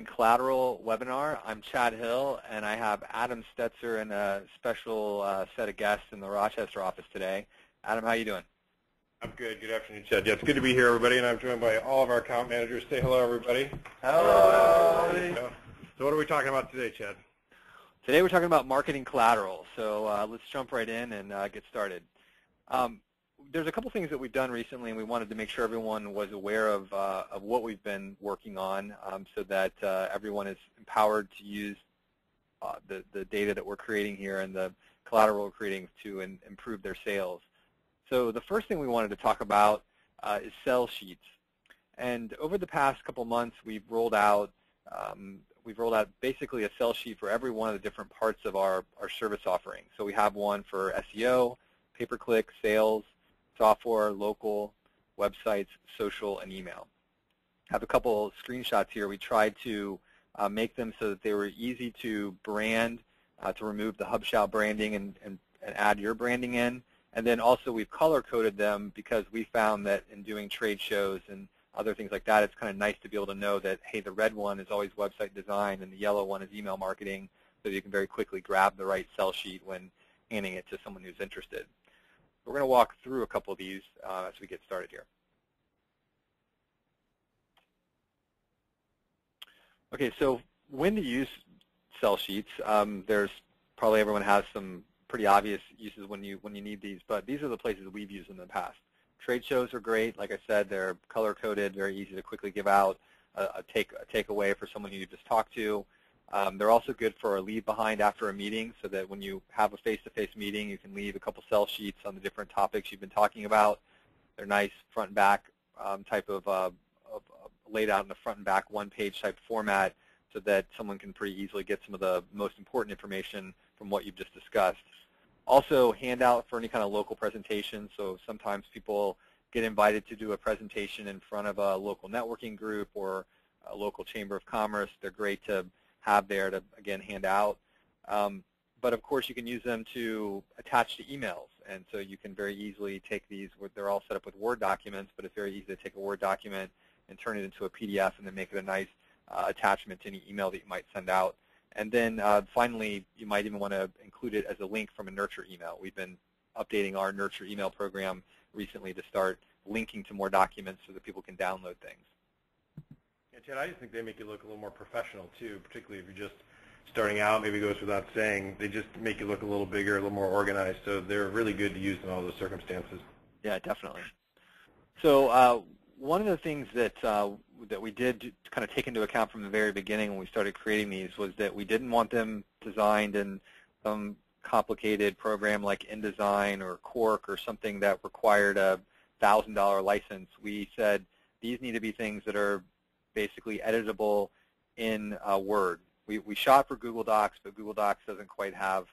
Collateral webinar. I'm Chad Hill, and I have Adam Stetzer and a special set of guests in the Rochester office today. Adam, how you doing? I'm good. Good afternoon, Chad. Yeah, it's good to be here, everybody, and I'm joined by all of our account managers. Say hello, everybody. Hello. So what are we talking about today, Chad? Today we're talking about marketing collateral. So let's jump right in and get started. There's a couple things that we've done recently, and we wanted to make sure everyone was aware of what we've been working on so that everyone is empowered to use the data that we're creating here and the collateral we're creating to improve their sales. So the first thing we wanted to talk about is sell sheets. And over the past couple months, we've rolled out basically a sell sheet for every one of the different parts of our service offering. So we have one for SEO, pay-per-click, sales, software, local, websites, social, and email. I have a couple screenshots here. We tried to make them so that they were easy to brand, to remove the HubShout branding and add your branding in. And then also we've color-coded them because we found that in doing trade shows and other things like that, it's kind of nice to be able to know that, hey, the red one is always website design and the yellow one is email marketing, so you can very quickly grab the right sell sheet when handing it to someone who's interested. We're going to walk through a couple of these as we get started here. Okay, so when to use sell sheets? There's probably everyone has some pretty obvious uses when you need these, but these are the places we've used in the past. Trade shows are great. Like I said, they're color-coded, very easy to quickly give out a takeaway for someone you just talked to. They're also good for a leave behind after a meeting, so that when you have a face-to-face meeting, you can leave a couple sell sheets on the different topics you've been talking about. They're nice front and back type of laid out in the front and back one-page type format, so that someone can pretty easily get some of the most important information from what you've just discussed. Also, handout for any kind of local presentation. So sometimes people get invited to do a presentation in front of a local networking group or a local chamber of commerce. They're great to have there to, again, hand out. But of course, you can use them to attach to emails. And so you can very easily take these. They're all set up with Word documents, but it's very easy to take a Word document and turn it into a PDF and then make it a nice attachment to any email that you might send out. And then finally, you might even want to include it as a link from a nurture email. We've been updating our nurture email program recently to start linking to more documents so that people can download things. Yeah, Chad, I just think they make you look a little more professional, too, particularly if you're just starting out. Maybe it goes without saying. They just make you look a little bigger, a little more organized. So they're really good to use in all those circumstances. Yeah, definitely. So one of the things that we did kind of take into account from the very beginning when we started creating these was that we didn't want them designed in some complicated program like InDesign or Quark or something that required a $1,000 license. We said these need to be things that are basically editable in Word. We shot for Google Docs, but Google Docs doesn't quite have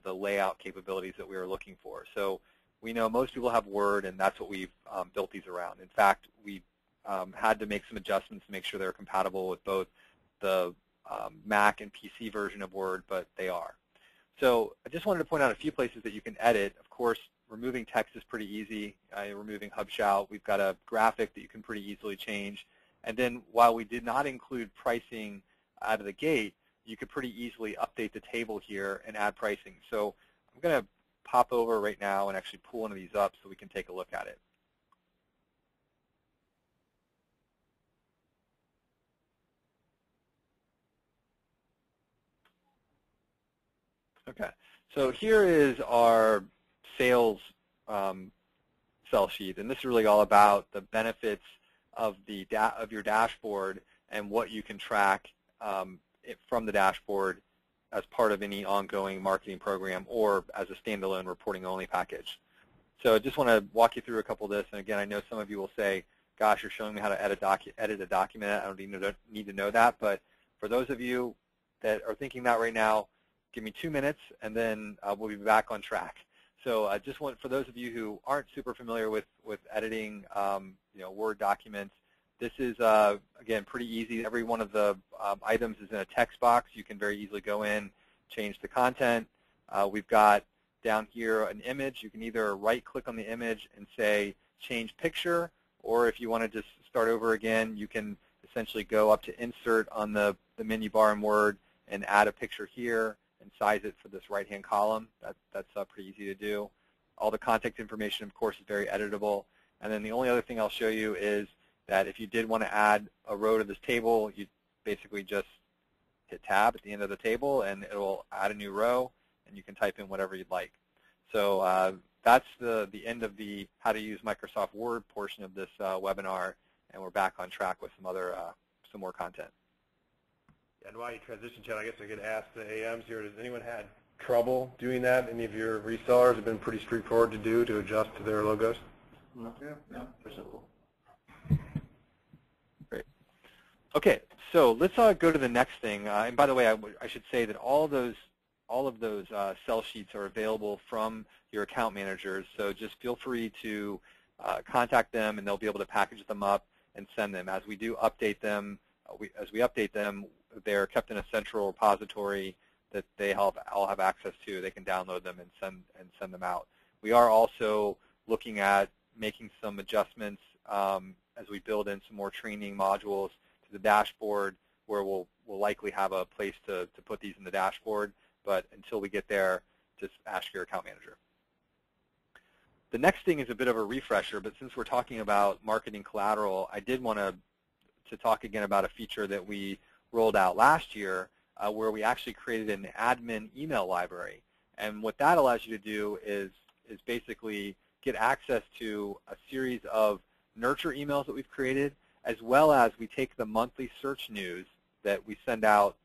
the layout capabilities that we were looking for. So we know most people have Word, and that's what we've built these around. In fact, we had to make some adjustments to make sure they're compatible with both the Mac and PC version of Word, but they are. So I just wanted to point out a few places that you can edit. Of course, removing text is pretty easy. Removing HubShout, we've got a graphic that you can pretty easily change. And then while we did not include pricing out of the gate, you could pretty easily update the table here and add pricing. So I'm going to pop over right now and actually pull one of these up so we can take a look at it. Okay, so here is our sales sell sheet, and this is really all about the benefits of your dashboard and what you can track from the dashboard as part of any ongoing marketing program or as a standalone reporting only package. So I just want to walk you through a couple of this, and again, I know some of you will say, gosh, you're showing me how to edit a document. I don't need to know that, but for those of you that are thinking that right now, give me 2 minutes, and then we'll be back on track. So I just want, for those of you who aren't super familiar with editing Word documents, this is, again, pretty easy. Every one of the items is in a text box. You can very easily go in, change the content. We've got down here an image. You can either right-click on the image and say change picture, or if you want to just start over again, you can essentially go up to Insert on the menu bar in Word and add a picture here and size it for this right-hand column. That's pretty easy to do. All the contact information, of course, is very editable. And then the only other thing I'll show you is that if you did want to add a row to this table, you basically just hit Tab at the end of the table, and it will add a new row, and you can type in whatever you'd like. So that's the end of the how to use Microsoft Word portion of this webinar, and we're back on track with some more content. Yeah, and while you transition, Chad, I guess I could ask the AMs here, has anyone had trouble doing that? Any of your resellers have been pretty straightforward to do to adjust to their logos? No, they're simple. Great. Okay, so let's go to the next thing. And by the way, I should say that all of those sell sheets are available from your account managers. So just feel free to contact them, and they'll be able to package them up and send them. As we do update them, they're kept in a central repository that they all have access to. They can download them and send them out. We are also looking at making some adjustments as we build in some more training modules to the dashboard, where we'll likely have a place to put these in the dashboard. But until we get there, just ask your account manager. The next thing is a bit of a refresher, but since we're talking about marketing collateral, I did want to talk again about a feature that we rolled out last year, where we actually created an admin email library. And what that allows you to do is basically get access to a series of nurture emails that we've created, as well as we take the monthly search news that we send out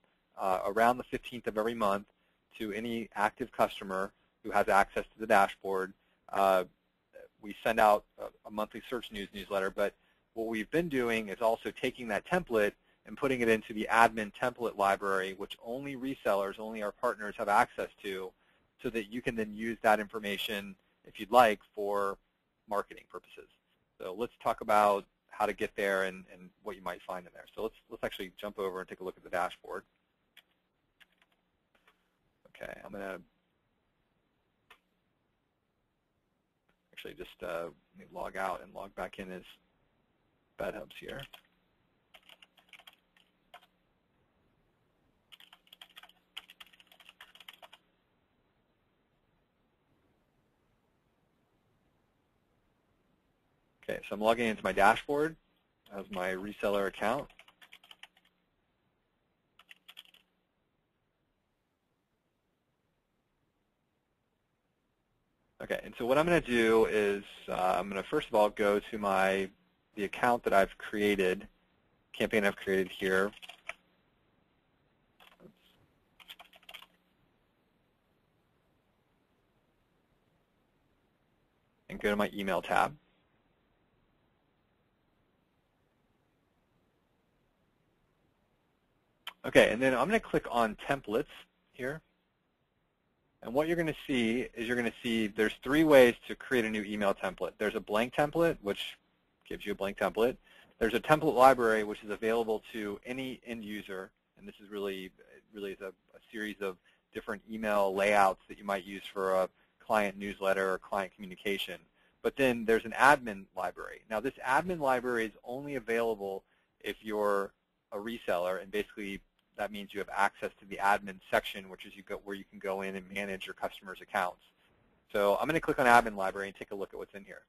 around the 15th of every month to any active customer who has access to the dashboard. We send out a monthly search news newsletter, but what we've been doing is also taking that template and putting it into the admin template library, which only resellers, only our partners have access to, so that you can then use that information, if you'd like, for marketing purposes. So let's talk about how to get there and what you might find in there. So let's actually jump over and take a look at the dashboard. Okay, I'm going to actually just let me log out and log back in as BedHubs here. Okay, so I'm logging into my dashboard as my reseller account. Okay, and so what I'm going to do is I'm going to first of all go to the account that I've created, campaign I've created here. And go to my email tab. Okay, and then I'm going to click on templates here. And what you're going to see is there's 3 ways to create a new email template. There's a blank template, which gives you a blank template. There's a template library, which is available to any end user, and this is really is a series of different email layouts that you might use for a client newsletter or client communication. But then there's an admin library. Now, this admin library is only available if you're a reseller, and basically that means you have access to the admin section, which is where you can go in and manage your customers' accounts. So I'm going to click on Admin Library and take a look at what's in here.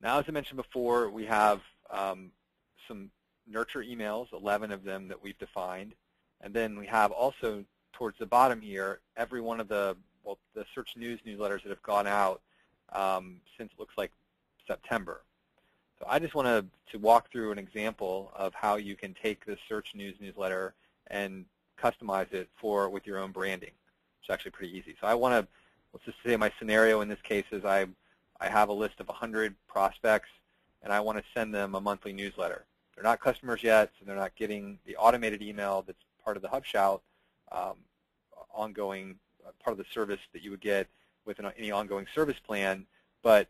Now, as I mentioned before, we have some nurture emails, 11 of them that we've defined. And then we have also, towards the bottom here, every one of the search news newsletters that have gone out since it looks like September. So I just wanted to walk through an example of how you can take this search news newsletter and customize it with your own branding. It's actually pretty easy. So let's just say my scenario in this case is I have a list of 100 prospects, and I want to send them a monthly newsletter. They're not customers yet, so they're not getting the automated email that's part of the HubShout ongoing part of the service that you would get with any ongoing service plan, but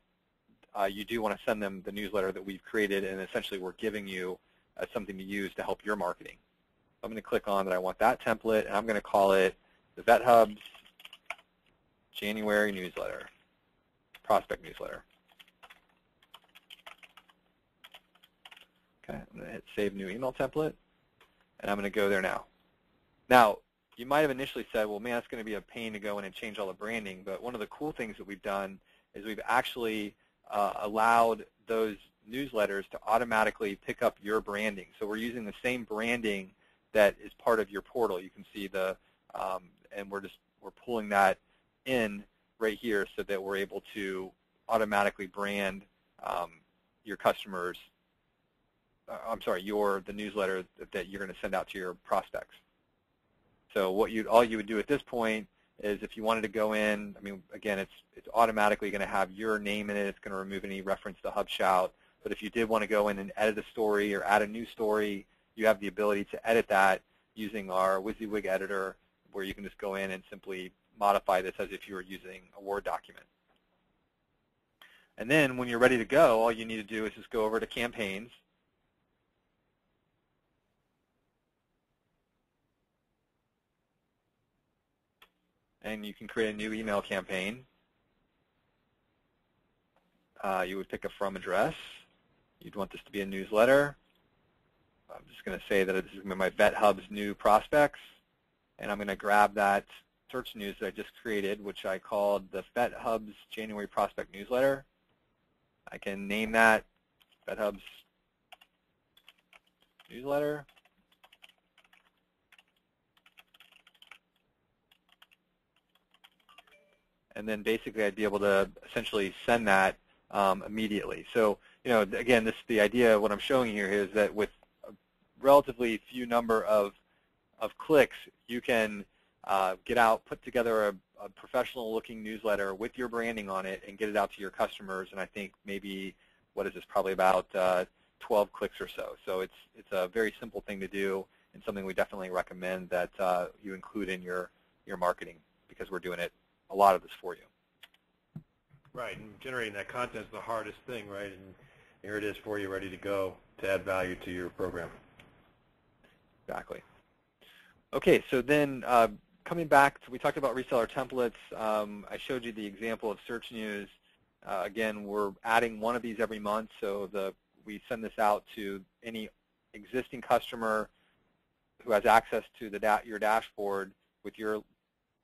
you do want to send them the newsletter that we've created, and essentially we're giving you something to use to help your marketing. So I'm going to click on that I want that template, and I'm going to call it the VetHubs January newsletter, prospect newsletter. Okay, I'm going to hit Save New Email Template, and I'm going to go there now. Now, you might have initially said, well, man, it's going to be a pain to go in and change all the branding, but one of the cool things that we've done is we've actually allowed those newsletters to automatically pick up your branding. So we're using the same branding that is part of your portal. You can see the, and we're pulling that in right here so that we're able to automatically brand your customers. The newsletter that you're going to send out to your prospects. So all you would do at this point is if you wanted to go in, I mean, again, it's automatically going to have your name in it. It's going to remove any reference to HubShout. But if you did want to go in and edit a story or add a new story, you have the ability to edit that using our WYSIWYG editor, where you can just go in and simply modify this as if you were using a Word document. And then when you're ready to go, all you need to do is just go over to Campaigns. And you can create a new email campaign. You would pick a from address. You'd want this to be a newsletter. I'm just going to say that this is going to be my VetHub's new prospects. And I'm going to grab that search news that I just created, which I called the VetHub's January Prospect Newsletter. I can name that VetHub's Newsletter. And then basically I'd be able to essentially send that immediately. So, again, the idea of what I'm showing you here is that with a relatively few number of clicks, you can put together a professional-looking newsletter with your branding on it and get it out to your customers. And I think maybe, what is this, probably about 12 clicks or so. So it's a very simple thing to do and something we definitely recommend that you include in your marketing, because we're doing a lot of this for you. Right, and generating that content is the hardest thing, right? And here it is for you, ready to go to add value to your program. Exactly. Okay, so then coming back, we talked about reseller templates. I showed you the example of search news. Again, we're adding one of these every month, so we send this out to any existing customer who has access to your dashboard with your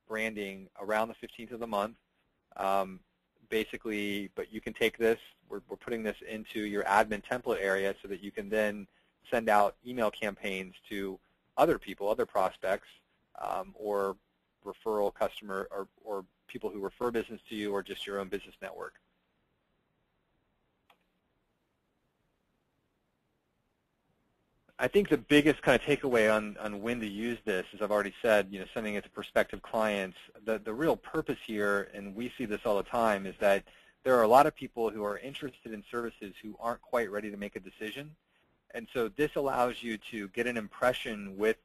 branding around the 15th of the month. Basically, but you can take this, we're putting this into your admin template area so that you can then send out email campaigns to other people, other prospects, or referral customer, or people who refer business to you, or just your own business network. I think the biggest kind of takeaway on when to use this, as I've already said, sending it to prospective clients, the real purpose here, and we see this all the time, is that there are a lot of people who are interested in services who aren't quite ready to make a decision. And so this allows you to get an impression with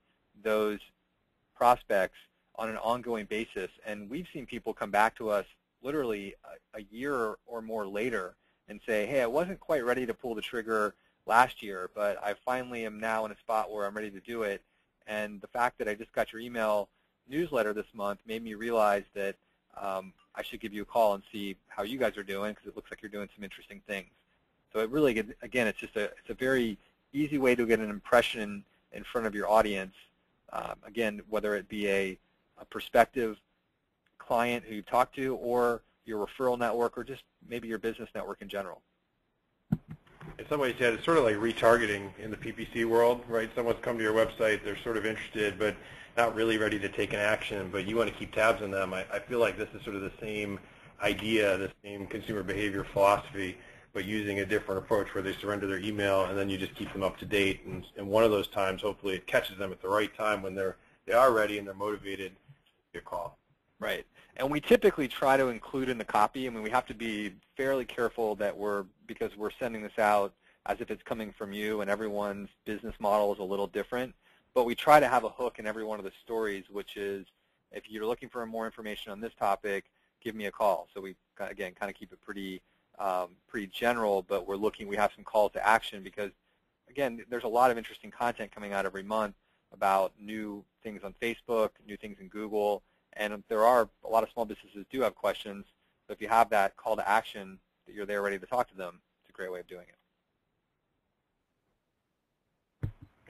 those prospects on an ongoing basis. And we've seen people come back to us literally a year or more later and say, hey, I wasn't quite ready to pull the trigger last year, but I finally am now in a spot where I'm ready to do it. And the fact that I just got your email newsletter this month made me realize that I should give you a call and see how you guys are doing, because it looks like you're doing some interesting things. So it really, again, it's a very easy way to get an impression in front of your audience. Again, whether it be a prospective client who you talk to, or your referral network, or just maybe your business network in general. In some ways, yeah, it's sort of like retargeting in the PPC world, right? Someone's come to your website, they're sort of interested, but not really ready to take an action, but you want to keep tabs on them. I feel like this is sort of the same idea, the same consumer behavior philosophy, but using a different approach where they surrender their email and then you just keep them up to date. And one of those times, hopefully, it catches them at the right time when they are ready and they're motivated to call. Right. And we typically try to include in the copy. I mean, we have to be fairly careful that because we're sending this out as if it's coming from you, and everyone's business model is a little different. But we try to have a hook in every one of the stories, which is, if you're looking for more information on this topic, give me a call. So we, again, kind of keep it pretty general, but we have some calls to action, because, again, there's a lot of interesting content coming out every month about new things on Facebook, new things in Google. And there are a lot of small businesses do have questions. So if you have that call to action, that you're there ready to talk to them, it's a great way of doing it.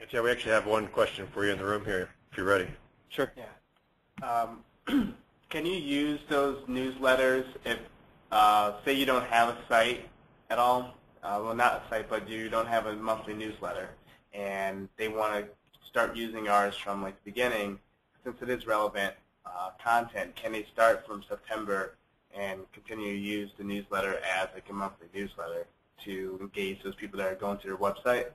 Yeah, we actually have one question for you in the room here, if you're ready. Sure. Yeah. Can you use those newsletters if, say you don't have a site at all? Well, not a site, but you don't have a monthly newsletter, and they want to start using ours from like the beginning. Since it is relevant content, can they start from September and continue to use the newsletter as like a monthly newsletter to engage those people that are going to their website?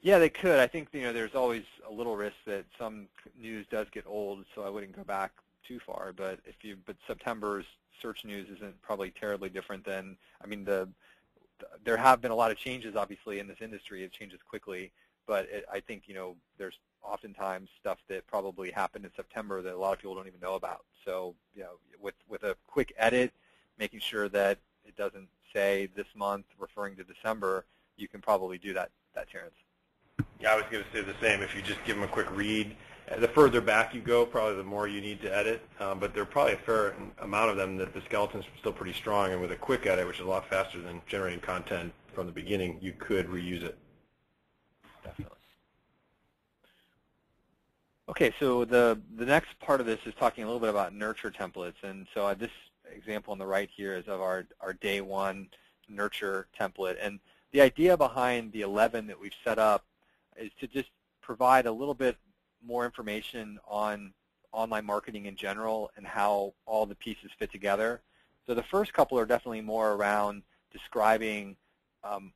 Yeah, they could. I think there's always a little risk that some news does get old, so I wouldn't go back too far. But but September's search news isn't probably terribly different than. I mean, there have been a lot of changes, obviously, in this industry. It changes quickly, but I think there's oftentimes stuff that probably happened in September that a lot of people don't even know about. So with a quick edit, making sure that it doesn't say this month referring to December, you can probably do that, Terrence. Yeah, I was going to say the same. If you just give them a quick read, the further back you go, probably the more you need to edit. But there are probably a fair amount of them that the skeleton's still pretty strong, and with a quick edit, which is a lot faster than generating content from the beginning, you could reuse it. Definitely. Okay, so the next part of this is talking a little bit about nurture templates, and so this example on the right here is of our day one nurture template, and the idea behind the 11 that we've set up is to just provide a little bit more information on online marketing in general and how all the pieces fit together. So the first couple are definitely more around describing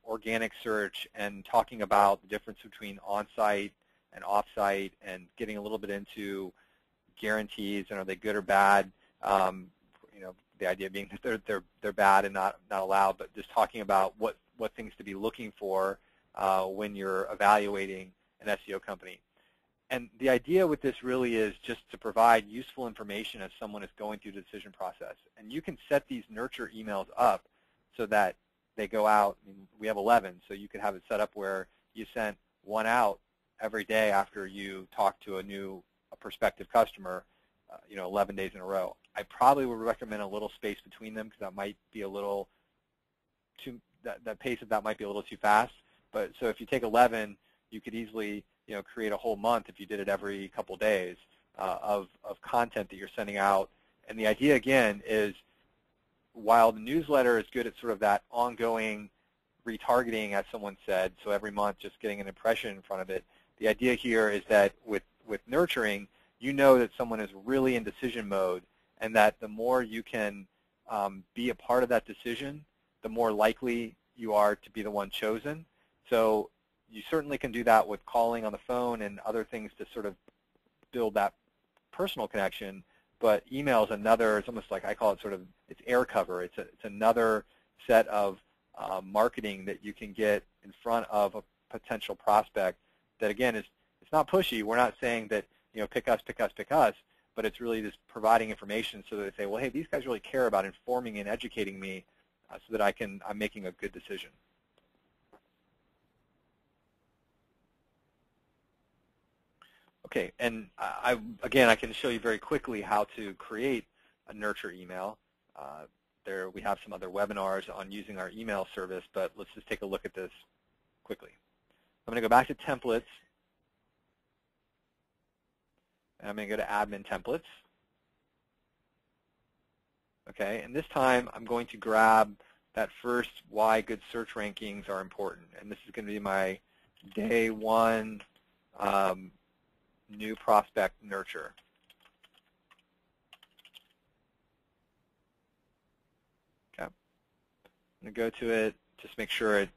organic search and talking about the difference between on-site and off-site and getting a little bit into guarantees and are they good or bad. The idea being that they're bad and not allowed, but just talking about what things to be looking for when you're evaluating an SEO company. And the idea with this really is just to provide useful information as someone is going through the decision process. And you can set these nurture emails up so that they go out. I mean, we have 11, so you could have it set up where you sent one out every day after you talk to a prospective customer, 11 days in a row. I probably would recommend a little space between them because that might be a little too, that pace of that might be a little too fast. But so if you take 11, you could easily create a whole month if you did it every couple days of content that you're sending out. And the idea, again, is while the newsletter is good at sort of that ongoing retargeting, as someone said, so every month just getting an impression in front of it, the idea here is that with nurturing, you know that someone is really in decision mode and that the more you can be a part of that decision, the more likely you are to be the one chosen. So you certainly can do that with calling on the phone and other things to sort of build that personal connection, but email is another, it's almost like I call it sort of, it's air cover. It's another set of marketing that you can get in front of a potential prospect that, again, it's not pushy. We're not saying that, pick us, pick us, pick us, but it's really just providing information so that they say, well, hey, these guys really care about informing and educating me so that I'm making a good decision. Okay, and again, I can show you very quickly how to create a nurture email. There we have some other webinars on using our email service, but let's just take a look at this quickly. I'm going to go back to templates, and I'm going to go to admin templates. Okay, and this time I'm going to grab that first why good search rankings are important, and this is going to be my day one new prospect nurture. Okay, I'm going to go to it, just make sure it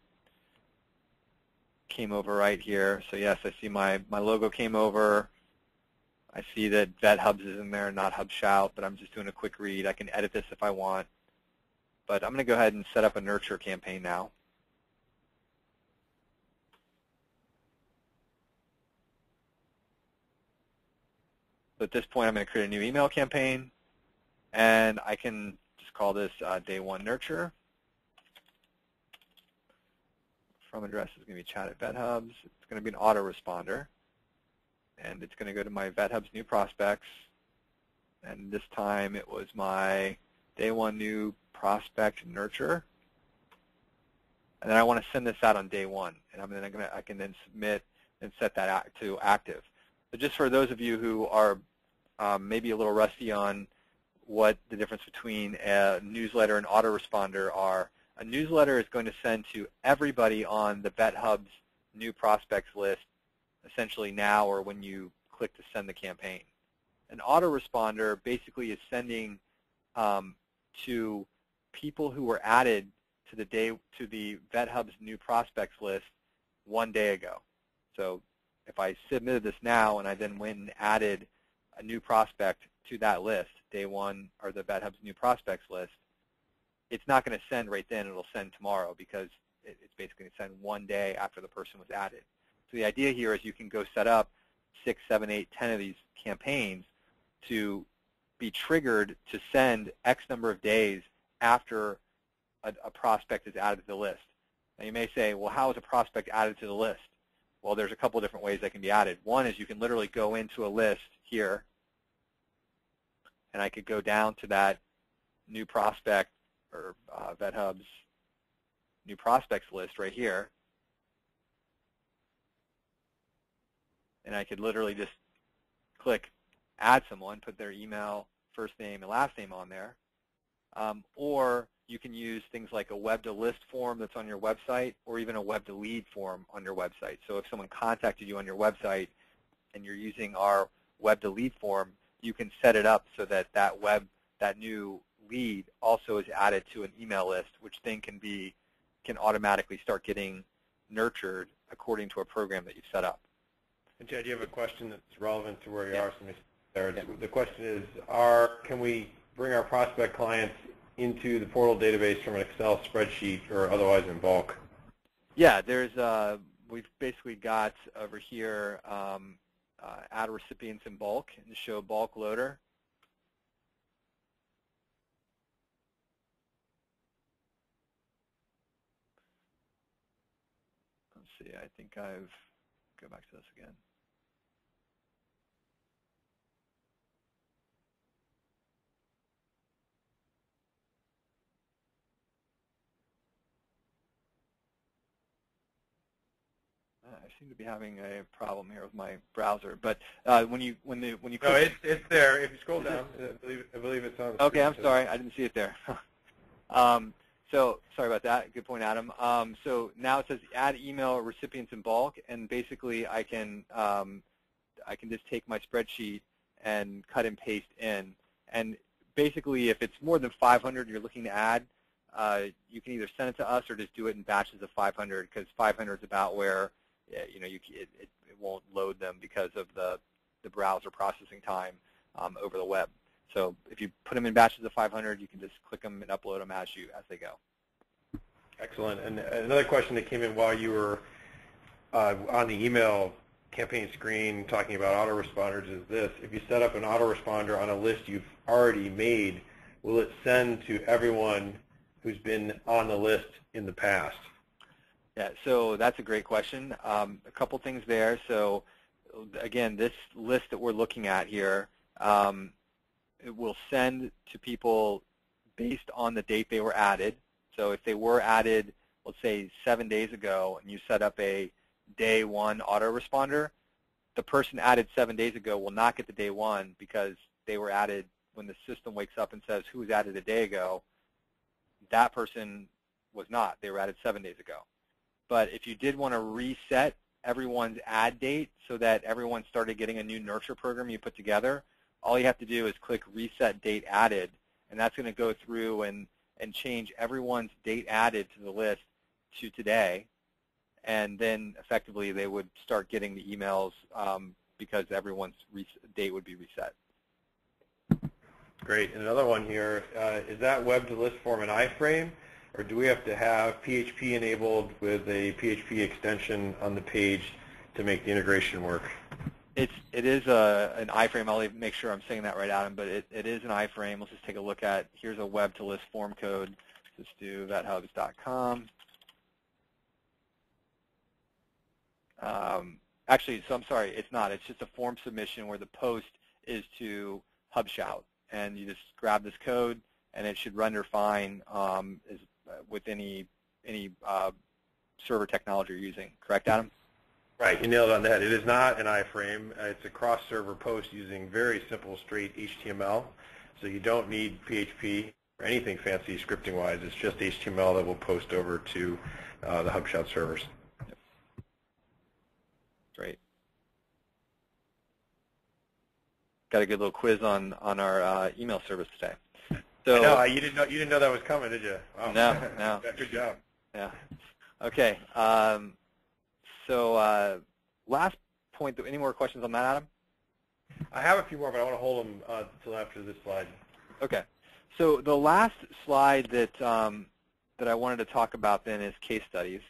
came over right here. So yes, I see my logo came over. I see that VetHubs is in there, not HubShout, but I'm just doing a quick read. I can edit this if I want. But I'm going to go ahead and set up a nurture campaign now. So at this point, I'm going to create a new email campaign, and I can just call this day one nurture. From address is going to be chat at VetHubs. It's going to be an autoresponder, and it's going to go to my VetHubs new prospects. And this time, it was my day one new prospect nurture. And then I want to send this out on day one, and I can then submit and set that to active. But just for those of you who are maybe a little rusty on what the difference between a newsletter and autoresponder are, a newsletter is going to send to everybody on the VetHub's new prospects list essentially now or when you click to send the campaign. An autoresponder basically is sending to people who were added to the VetHub's new prospects list one day ago. So if I submitted this now and I then went and added a new prospect to that list, day one, or the VetHub's new prospects list, it's not going to send right then. It'll send tomorrow because it's basically going to send one day after the person was added. So the idea here is you can go set up 6, 7, 8, 10 of these campaigns to be triggered to send X number of days after a prospect is added to the list. Now you may say, well, how is a prospect added to the list? Well, there's a couple different ways they can be added. One is you can literally go into a list here, and I could go down to that new prospect or VetHub's new prospects list right here, and I could literally just click add someone, put their email, first name, and last name on there. Or you can use things like a web-to-list form that's on your website or even a web-to-lead form on your website. So if someone contacted you on your website and you're using our web-to-lead form, you can set it up so that that new lead also is added to an email list, which then can automatically start getting nurtured according to a program that you've set up. And Chad, you have a question that's relevant to where you are. So there. Yeah. The question is, can we bring our prospect clients into the portal database from an Excel spreadsheet or otherwise in bulk? Yeah, we've basically got over here add recipients in bulk and show bulk loader. Let's see, I think go back to this again. I seem to be having a problem here with my browser, but when you click, no, it's there. If you scroll down, I believe it's on. Okay, I'm sorry, I didn't see it there. So sorry about that. Good point, Adam. So now it says add email recipients in bulk, and basically I can just take my spreadsheet and cut and paste in. And basically, if it's more than 500 you're looking to add, you can either send it to us or just do it in batches of 500, because 500 is about where it won't load them because of the browser processing time over the web. So if you put them in batches of 500, you can just click them and upload them as they go. Excellent. And another question that came in while you were on the email campaign screen talking about autoresponders is this: if you set up an autoresponder on a list you've already made, will it send to everyone who's been on the list in the past? Yeah, so that's a great question. A couple things there. So again, this list that we're looking at here, it will send to people based on the date they were added. So if they were added, let's say 7 days ago, and you set up a day one autoresponder, the person added 7 days ago will not get the day one because they were added when the system wakes up and says who was added a day ago. That person was not. They were added 7 days ago. But if you did want to reset everyone's add date so that everyone started getting a new nurture program you put together, all you have to do is click Reset Date Added, and that's going to go through and change everyone's date added to the list to today, and then effectively they would start getting the emails because everyone's date would be reset. Great. And another one here, is that web-to-list form an iframe, or do we have to have PHP enabled with a PHP extension on the page to make the integration work? It is an iframe. I'll make sure I'm saying that right, Adam, but it is an iframe. Let's just take a look at, here's a web-to-list form code. Let's do vethubs.com. Actually, so I'm sorry, it's not. It's just a form submission where the post is to HubShout. And you just grab this code, and it should render fine with any server technology you're using. Correct, Adam? Right, you nailed it on the head. It is not an iframe. It's a cross-server post using very simple, straight HTML. So you don't need PHP or anything fancy scripting-wise. It's just HTML that will post over to the HubShot servers. Yep. Great. Got a good little quiz on our email service today. So no, you didn't know that was coming, did you? Wow. No. Good job. Yeah. Okay. So last point. Any more questions on that, Adam? I have a few more, but I want to hold them until after this slide. Okay. So the last slide that that I wanted to talk about then is case studies,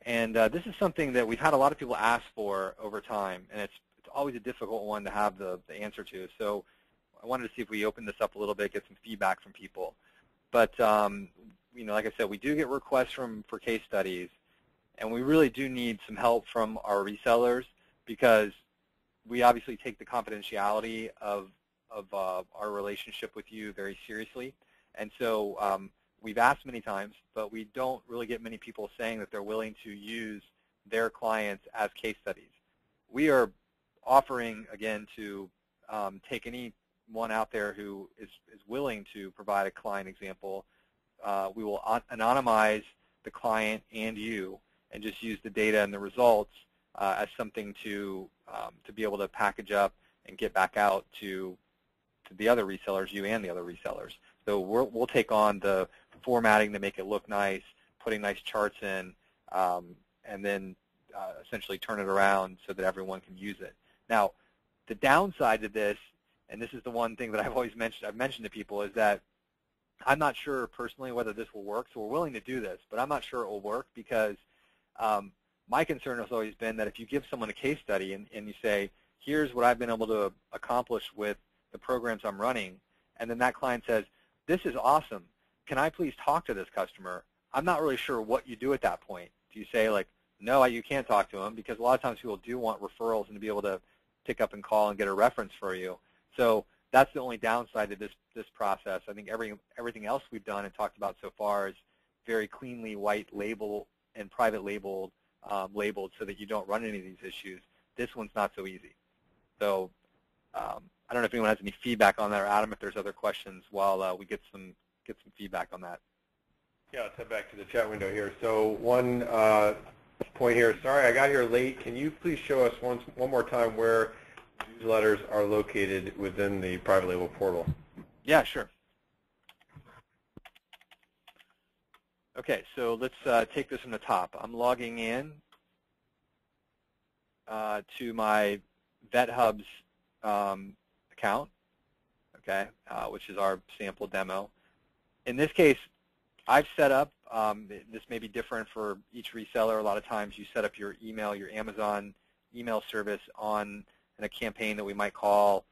and this is something that we've had a lot of people ask for over time, and it's always a difficult one to have the answer to. So I wanted to see if we open this up a little bit, get some feedback from people. But you know, like I said, we do get requests for case studies, and we really do need some help from our resellers because we obviously take the confidentiality of our relationship with you very seriously. And so we've asked many times, but we don't really get many people saying that they're willing to use their clients as case studies. We are offering, again, to take anyone out there who is willing to provide a client example. We will anonymize the client and you and just use the data and the results as something to be able to package up and get back out to the other resellers, you and the other resellers. So we'll take on the formatting to make it look nice, putting nice charts in, and then essentially turn it around so that everyone can use it. Now, the downside to this, and this is the one thing that I've mentioned to people, is that I'm not sure personally whether this will work. So we're willing to do this, but I'm not sure it will work because my concern has always been that if you give someone a case study and you say, here's what I've been able to accomplish with the programs I'm running, and then that client says, this is awesome. Can I please talk to this customer? I'm not really sure what you do at that point. Do you say, like, no, you can't talk to them? Because a lot of times people do want referrals and to be able to pick up and call and get a reference for you. So that's the only downside to this process. I think everything else we've done and talked about so far is very cleanly white label and private labeled so that you don't run any of these issues. This one's not so easy. So I don't know if anyone has any feedback on that, or Adam, if there's other questions while we get some feedback on that. Yeah, let's head back to the chat window here. So one point here. Sorry, I got here late. Can you please show us one more time where newsletters are located within the private label portal? Yeah, sure. Okay, so let's take this from the top. I'm logging in to my VetHubs account, okay, which is our sample demo. In this case, I've set up, this may be different for each reseller. A lot of times you set up your email, your Amazon email service on a campaign that we might call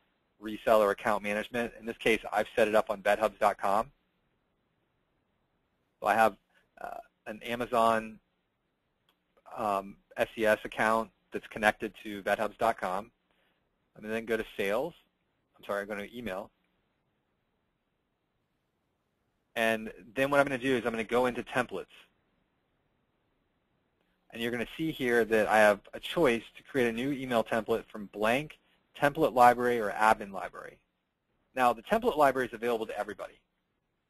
reseller account management. In this case, I've set it up on vethubs.com. So I have an Amazon SES account that's connected to vethubs.com. I'm going to then go to sales. I'm sorry, I'm going to email. And then what I'm going to do is I'm going to go into templates. And you're going to see here that I have a choice to create a new email template from blank, template library, or admin library. Now, the template library is available to everybody.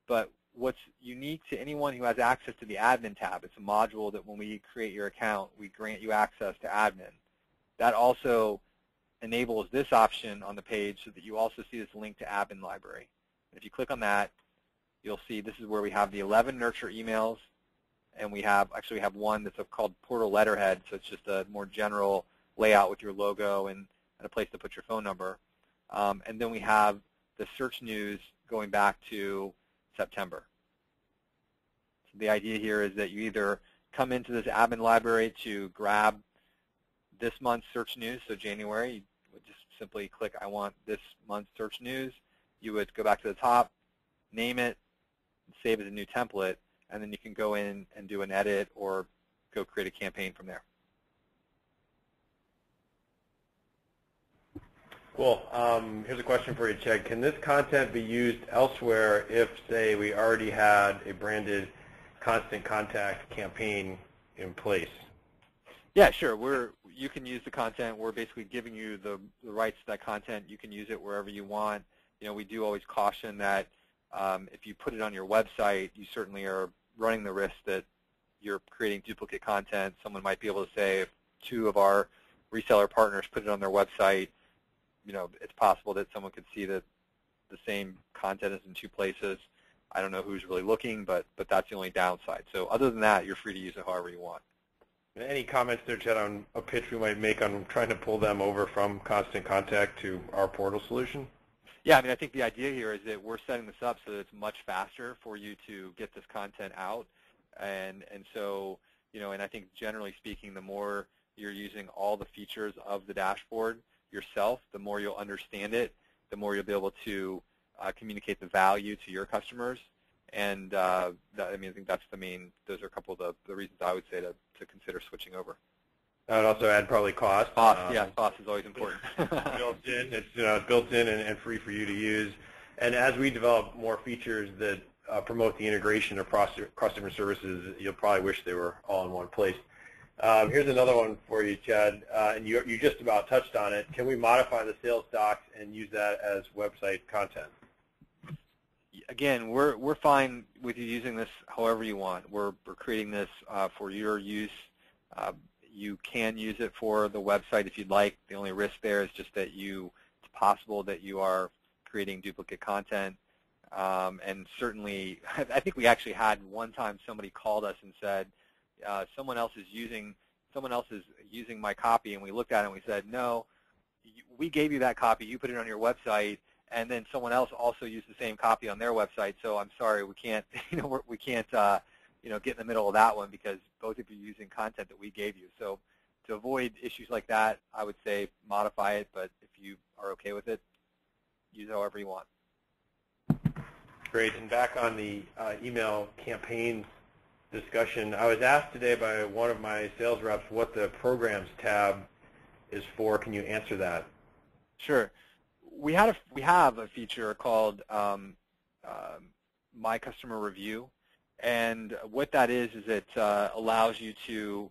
But what's unique to anyone who has access to the admin tab, it's a module that when we create your account, we grant you access to admin. That also enables this option on the page so that you also see this link to admin library. And if you click on that, you'll see this is where we have the 11 nurture emails, and we have one that's called portal letterhead, so it's just a more general layout with your logo and a place to put your phone number. And then we have the search news going back to September. So the idea here is that you either come into this admin library to grab this month's search news, so January, you would just simply click, I want this month's search news. You would go back to the top, name it, save as a new template, and then you can go in and do an edit or go create a campaign from there. Cool. Here's a question for you, Chad. Can this content be used elsewhere if, say, we already had a branded constant contact campaign in place? Yeah, sure. you can use the content. We're basically giving you the rights to that content. You can use it wherever you want. We do always caution that if you put it on your website, you certainly are running the risk that you're creating duplicate content. Someone might be able to say, if 2 of our reseller partners put it on their website, it's possible that someone could see that the same content is in 2 places. I don't know who's really looking, but that's the only downside. So other than that, you're free to use it however you want. Any comments there, Chad, on a pitch we might make on trying to pull them over from Constant Contact to our portal solution? Yeah, I think the idea here is that we're setting this up so that it's much faster for you to get this content out. And so, and I think generally speaking, the more you're using all the features of the dashboard yourself, the more you'll understand it, the more you'll be able to communicate the value to your customers. And I think that's those are a couple of the reasons I would say to consider switching over. I would also add probably cost. Cost, yeah, cost is always important. Built in, it's built in and free for you to use. And as we develop more features that promote the integration of customer services, you'll probably wish they were all in one place. Here's another one for you, Chad, and you just about touched on it. Can we modify the sales docs and use that as website content? Again, we're fine with you using this however you want. We're creating this for your use. You can use it for the website if you'd like. The only risk there is just that it's possible that you are creating duplicate content. And certainly, I think we actually had one time somebody called us and said, someone else is using my copy, and we looked at it and we said, no, we gave you that copy, you put it on your website, and then someone else also used the same copy on their website. So I'm sorry, we can't, we can't, get in the middle of that one because both of you are using content that we gave you. So to avoid issues like that, I would say modify it, but if you are okay with it, use it however you want. Great. And back on the email campaign discussion, I was asked today by one of my sales reps what the programs tab is for. Can you answer that? Sure. We have a feature called My Customer Review, and what that is it allows you to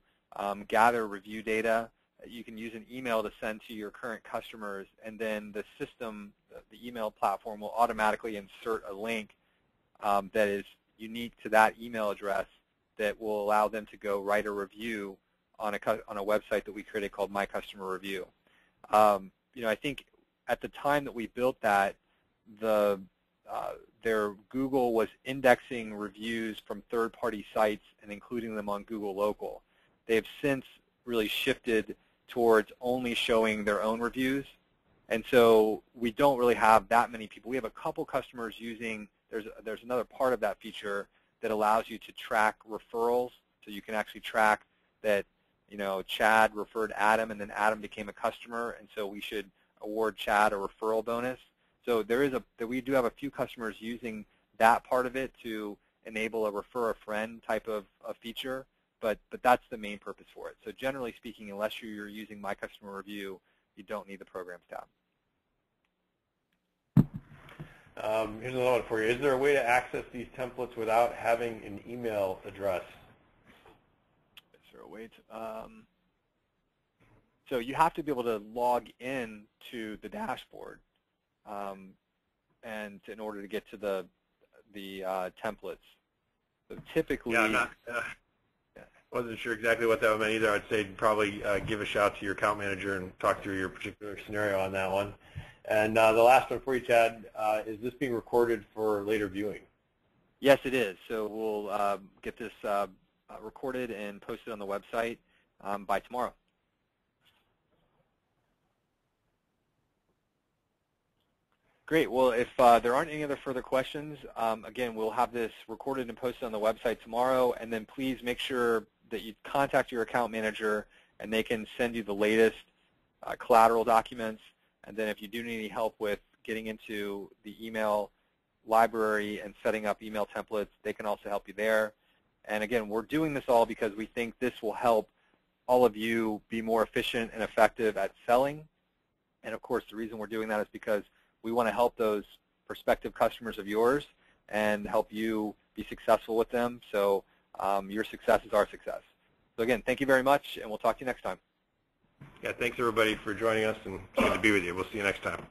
gather review data. You can use an email to send to your current customers, and then the system, the email platform, will automatically insert a link that is unique to that email address that will allow them to go write a review on a website that we created called My Customer Review. I think at the time that we built that, their Google was indexing reviews from third-party sites and including them on Google Local. They have since really shifted towards only showing their own reviews, and so we don't really have that many people. We have a couple customers using, there's another part of that feature that allows you to track referrals, so you can actually track that, Chad referred Adam and then Adam became a customer, and so we should award Chad a referral bonus. So we do have a few customers using that part of it to enable a refer a friend type of feature, but that's the main purpose for it. So generally speaking, unless you're using My Customer Review, you don't need the Programs tab. Here's another one for you. Is there a way to access these templates without having an email address? Is there a way to? So you have to be able to log in to the dashboard, and in order to get to the templates. So typically, yeah, wasn't sure exactly what that meant either. I'd say probably give a shout to your account manager and talk through your particular scenario on that one. And the last one for you, Chad, is this being recorded for later viewing? Yes, it is. So we'll get this recorded and posted on the website by tomorrow. Great. Well, if there aren't any other further questions, again, we'll have this recorded and posted on the website tomorrow, and then please make sure that you contact your account manager and they can send you the latest collateral documents. And then if you do need any help with getting into the email library and setting up email templates, they can also help you there. And again, we're doing this all because we think this will help all of you be more efficient and effective at selling. And of course, the reason we're doing that is because we want to help those prospective customers of yours and help you be successful with them. So your success is our success. So again, thank you very much, and we'll talk to you next time. Yeah, thanks everybody for joining us, and it's good to be with you. We'll see you next time.